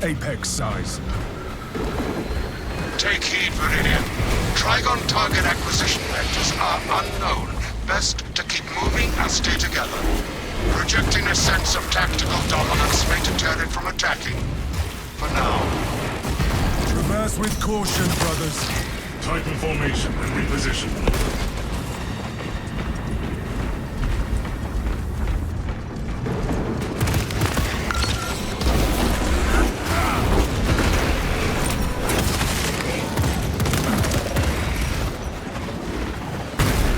apex size. Take heed, Viridian. Trigon target acquisition vectors are unknown. Best to keep moving and stay together. Projecting a sense of tactical dominance may deter it from attacking. For now. Traverse with caution, brothers. Tighten formation and reposition.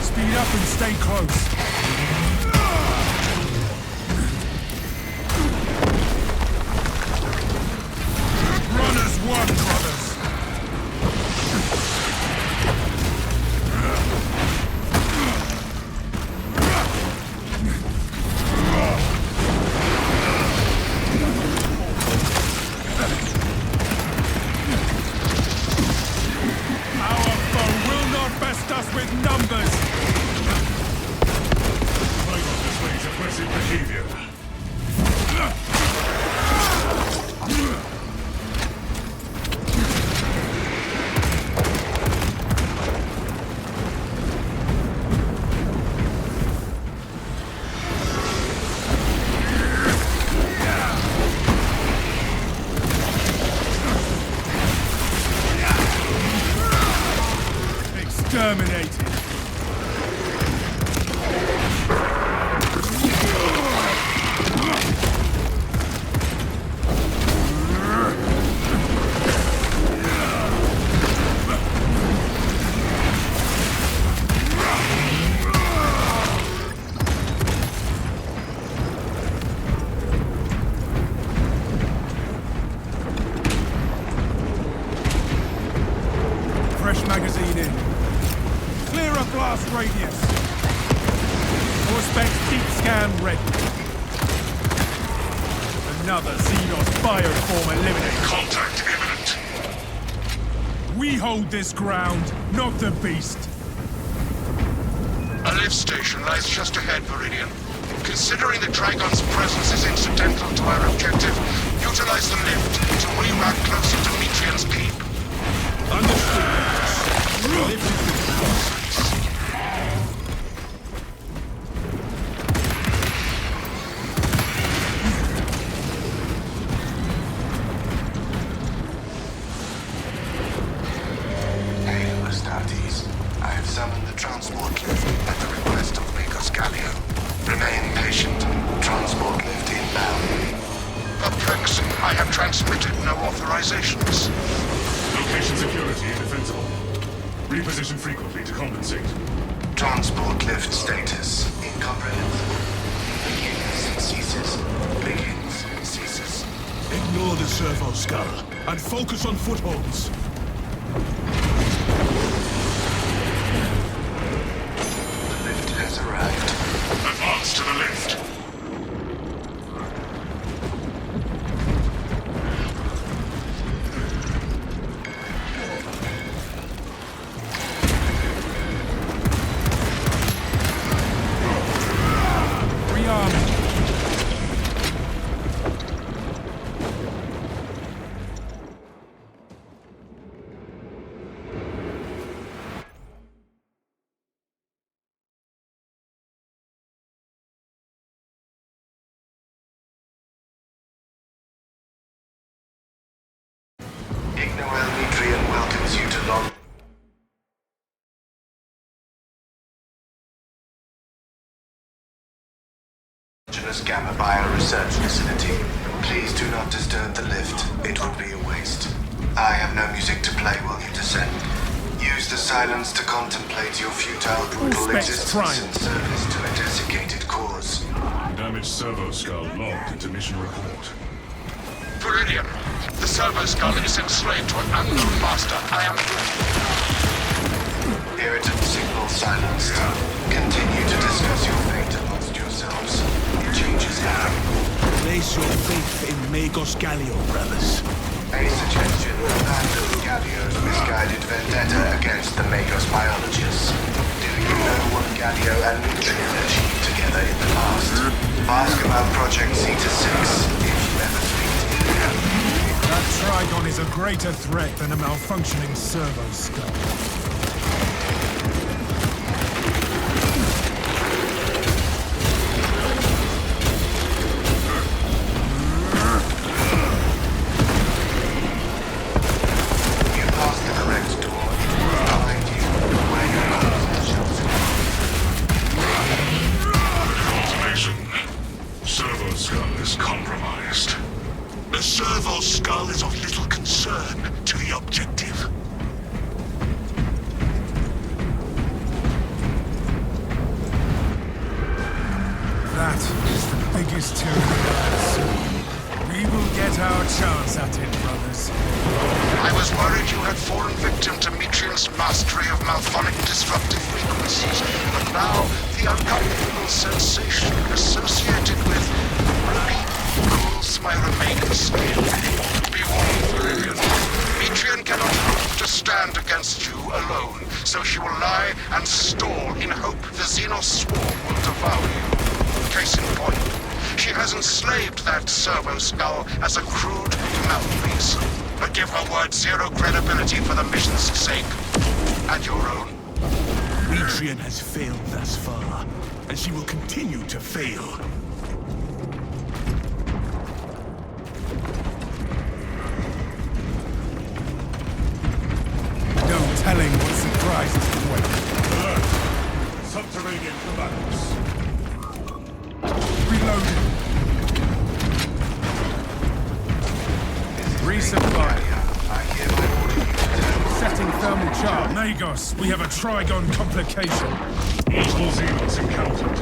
Speed up and stay close. Run as one, brothers. With numbers! Trigon displays aggressive behavior. Exterminated! Fresh magazine in. Clear a blast radius. Suspect deep scan ready. Another Xenos bioform eliminated. Contact imminent. We hold this ground, not the beast. A lift station lies just ahead, Viridian. Considering the Trigon's presence is incidental to our objective, utilize the lift to reroute closer to Metrian's keep. Understood. Lift is I have summoned the transport lift at the request of Magos Gallio. Remain patient. Transport lift inbound. Perplexing. I have transmitted no authorizations. Location security indefensible. Reposition frequently to compensate. Transport lift status incomprehensible. Begins, ceases. Begins, ceases. Ignore the servo skull and focus on footholds. Has arrived. Advance to the lift. Rearming. Metrian welcomes you to Long. Gamma Bioresearch Facility. Please do not disturb the lift. It would be a waste. I have no music to play while you descend. Use the silence to contemplate your futile, brutal existence in service to a desiccated cause. Damaged servo skull logged into mission report. Viridian, the servo skull is enslaved to an unknown master. I am... Irritant signal silenced. Continue to discuss your fate amongst yourselves. Changes happen. Place your faith in Magos Gallio, brothers. A suggestion: abandon Gallio's misguided vendetta against the Magos biologists. Do you know what Gallio and Metrian achieved together in the past? Ask about Project Zeta 6 if you ever speak to him. That Trigon is a greater threat than a malfunctioning servo skull. That is the biggest tyranny I've seen. We will get our chance at it, brothers. I was worried you had fallen victim to Metrian's mastery of malphonic disruptive frequencies, but now the uncomfortable sensation associated with repeat cools my remaining skill. Be warned, Valyrian. Metrian cannot hope to stand against you alone, so she will lie and stall in hope the Xenos swarm will devour you. Case in point, she has enslaved that servo skull as a crude mouthpiece. But give her word zero credibility for the mission's sake. And your own. Metrian has failed thus far, and she will continue to fail. No telling what surprises await. Alert! Subterranean combatants. Reloading. Resupply. Setting thermal charge. Magos, we have a Trigon complication. Multiple Xenos encountered.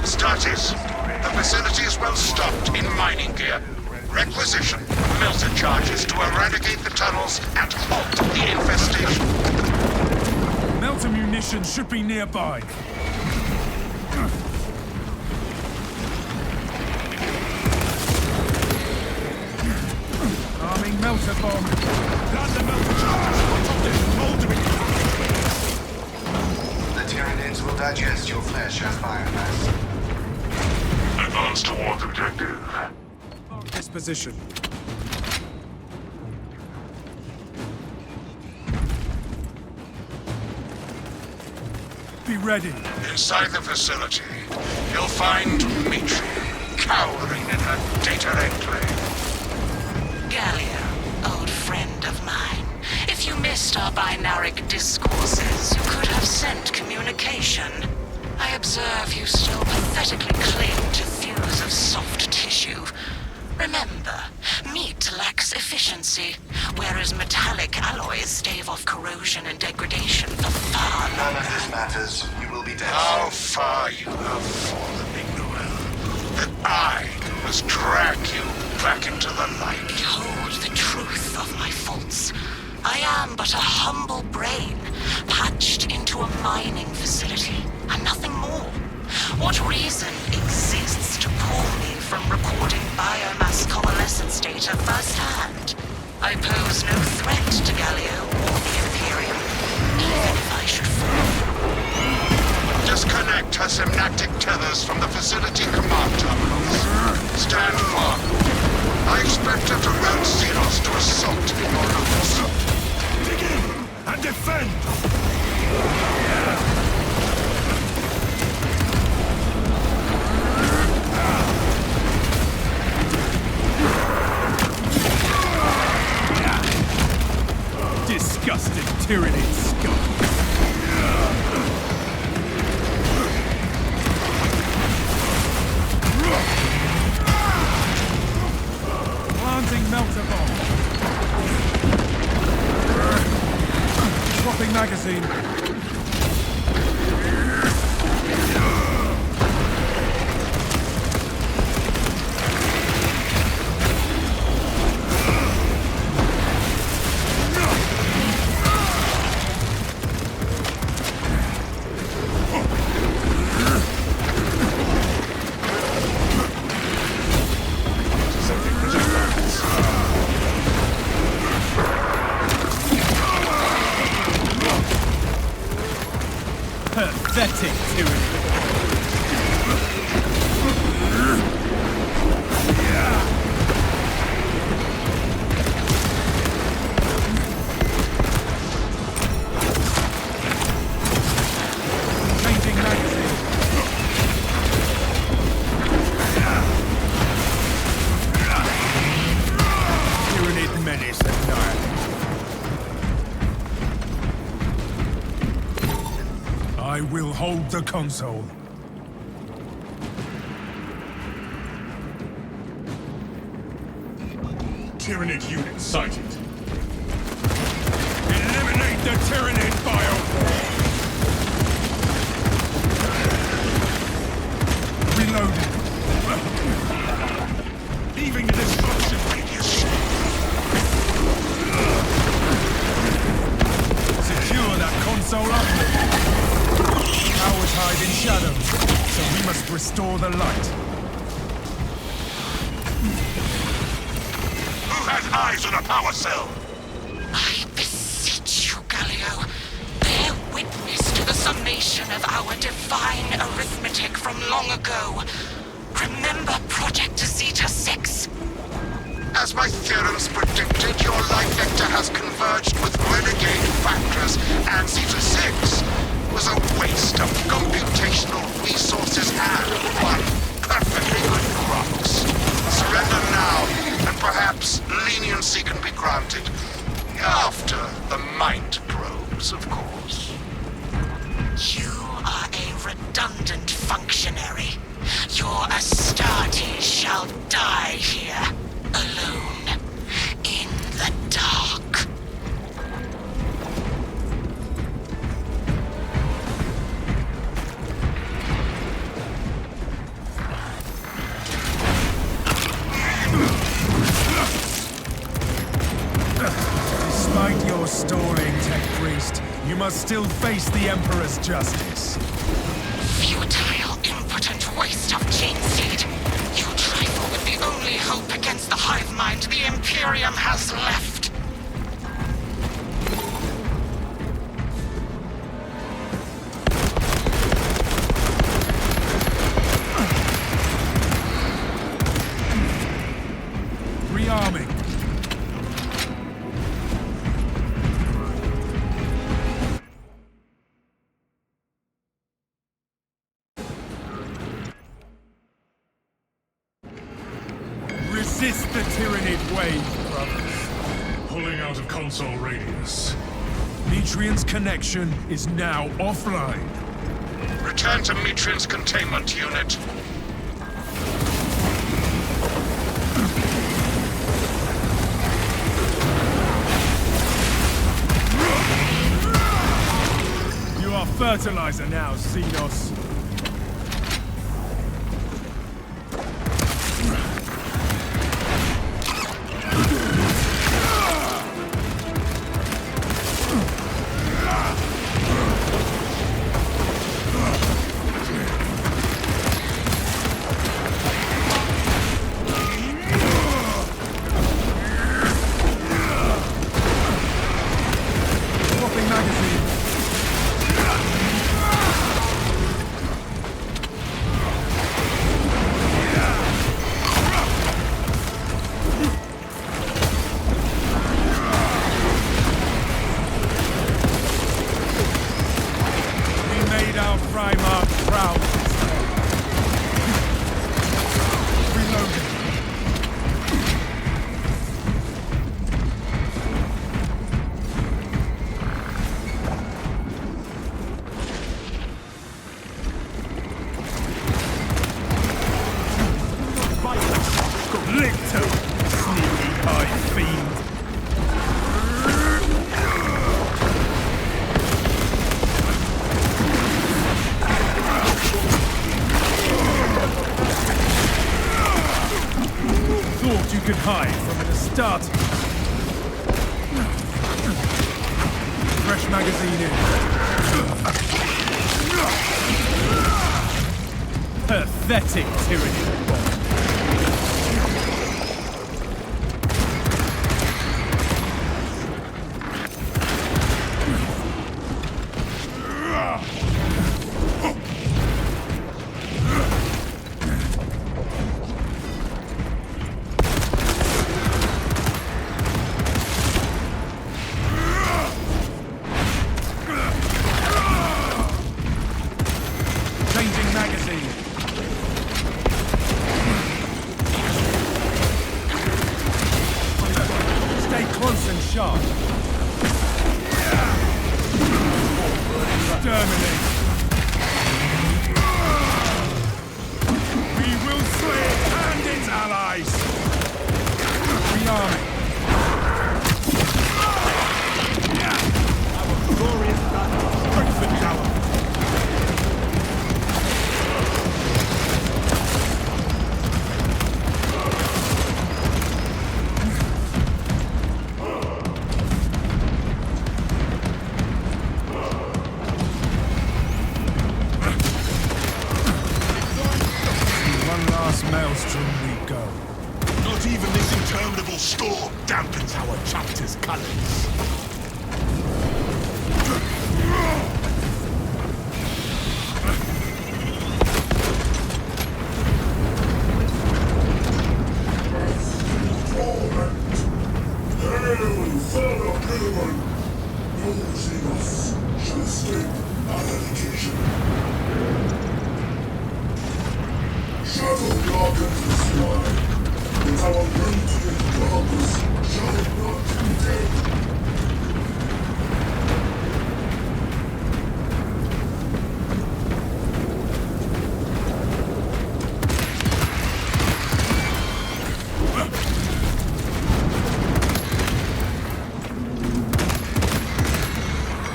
Status. The facility is well stocked in mining gear. Requisition. Melter charges to eradicate the tunnels and halt the infestation. Melter munitions should be nearby. Arming melter bomb. Land the melter charge! Moldering! The Tyranids will digest your flesh as biomass. Advance toward objective. This position. Be ready. Inside the facility, you'll find Metrian cowering in her data enclave. Gallia, old friend of mine. If you missed our binaric discourses, you could have sent communication. I observe you still pathetically cling to thews of soft tissue. Remember, meat lacks efficiency, whereas metallic alloys stave off corrosion and degradation for far None longer. of this matters. You will be dead. How far you have fallen, Ignoel. That I must drag you back into the light. Behold the truth of my faults. I am but a humble brain, patched into a mining facility, and nothing more. What reason exists to pull me from recording biomass coalescence data firsthand? I pose no threat to Gallia or the Imperium, even if I should fall. Disconnect her synaptic tethers from the facility command terminals. Stand firm. I expect her to rout Xenos to assault your locus. Dig in and defend! Disgusting Tyranid scum. Planting melter bomb. Swapping magazine. console. Tyranid unit sighted. Eliminate the Tyranid biowall! Reloading. Leaving the destruction radius. Secure that console upward. Powers hide in shadows, so we must restore the light. Who has eyes on a power cell? I beseech you, Galio. Bear witness to the summation of our divine arithmetic from long ago. Remember Project Zeta 6? As my theorems predicted, your life vector has converged with renegade factors, and Zeta 6 was a waste of computational resources and one perfectly good crux. Surrender now, and perhaps leniency can be granted. After the mind probes, of course. You are a redundant functionary. Your Astartes shall die here, alone, in the dark. Despite your stalling, Tech Priest, you must still face the Emperor's justice. Futile, impotent waste of gene seed. You trifle with the only hope against the hive mind the Imperium has left. Rearming. Resist the Tyranid wave, brothers. Pulling out of console radius. Metrian's connection is now offline. Return to Metrian's containment unit. You are fertilizer now, Xenos. Swapping magazine. We made our Primarch proud. Reloading. Licto, sneaky hive fiend. Thought you could hide from an Astartes. Fresh magazine in. Pathetic tyranny bomb. Changing magazine. allies! Rearming! Our glorious battle! Strengthen tower! Maelstrom we go. Not even this interminable storm dampens our chapter's colors.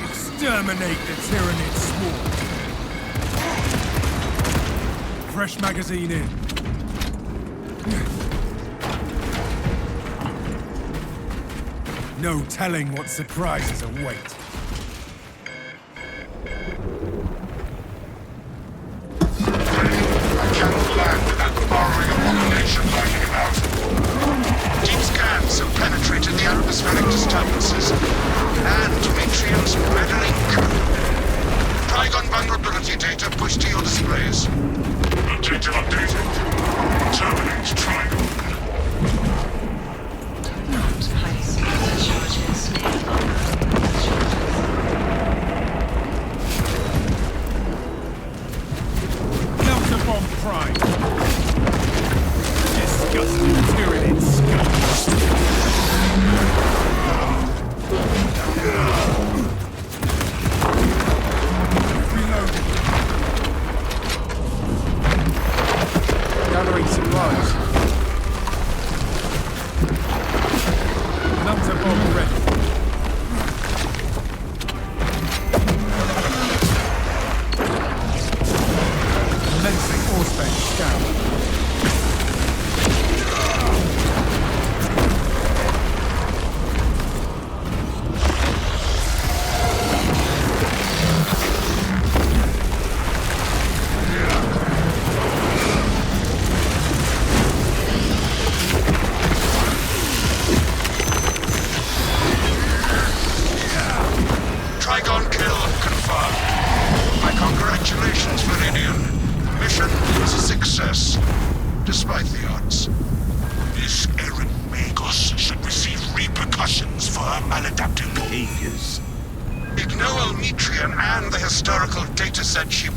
Exterminate the Tyranid swarm! Fresh magazine in. No telling what surprises await. I cannot land without borrowing a population lurking about. Deep scans have penetrated the atmospheric disturbances and Demetrian's meddling code. Trigon vulnerability data pushed to your displays. Objective updated. Terminate Trigon. Not place master charges near Delta Bomb Prime! Disgusting Tyranid scum! Reloading. Gathering supplies. Delta Bomb ready. Commencing Orspace scan. Trigon kill confirmed. My congratulations, Meridian. Mission was a success, despite the odds. This errant Magos should receive repercussions for her maladaptive behaviors. Ignore Metrian and the historical dataset she